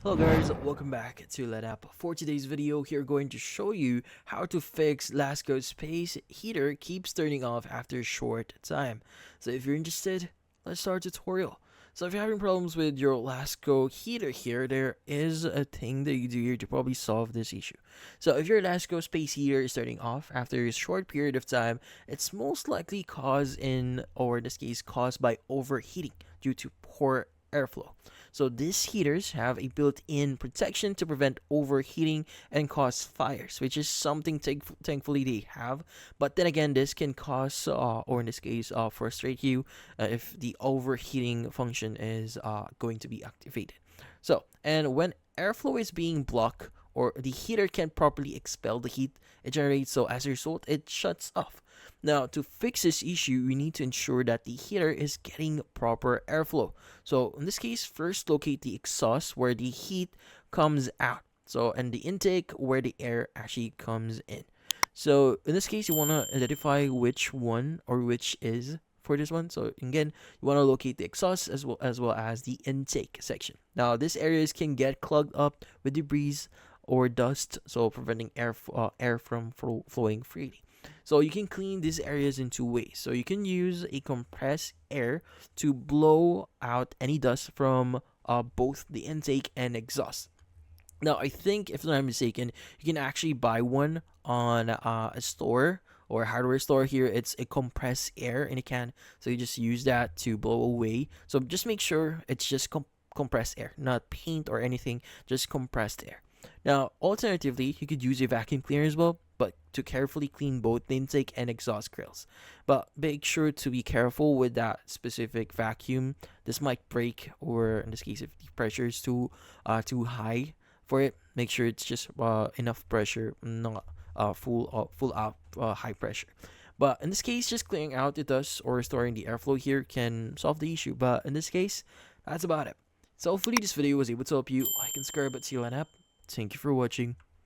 Hello guys, welcome back to Let Up. For today's video, here going to show you how to fix Lasko's space heater keeps turning off after a short time. So if you're interested, let's start the tutorial. So if you're having problems with your Lasko heater here, there is a thing that you do here to probably solve this issue. So if your Lasko space heater is turning off after a short period of time, it's most likely in this case, caused by overheating due to poor airflow. So these heaters have a built-in protection to prevent overheating and cause fires, which is something thankfully they have. But then again, this can cause, or in this case, frustrate you if the overheating function is going to be activated. So, and when airflow is being blocked or the heater can't properly expel the heat it generates, so as a result, it shuts off. Now, to fix this issue, we need to ensure that the heater is getting proper airflow. So, in this case, first locate the exhaust where the heat comes out. So, and the intake where the air actually comes in. So, in this case, you want to identify which one or which is for this one. So again, you want to locate the exhaust as well as the intake section. Now, these areas can get clogged up with debris or dust, so preventing air from flowing freely. So you can clean these areas in two ways. So you can use a compressed air to blow out any dust from both the intake and exhaust. Now, I think, if I'm not mistaken, you can actually buy one on a store or a hardware store here. It's a compressed air in a can. So you just use that to blow away. So just make sure it's just compressed air, not paint or anything, just compressed air. Now, alternatively, you could use a vacuum cleaner as well, but to carefully clean both the intake and exhaust grills. But make sure to be careful with that specific vacuum. This might break, or in this case, if the pressure is too high for it, make sure it's just enough pressure, not full out high pressure. But in this case, just clearing out the dust or restoring the airflow here can solve the issue. But in this case, that's about it. So hopefully this video was able to help you. Like and subscribe, but see you on app. Thank you for watching.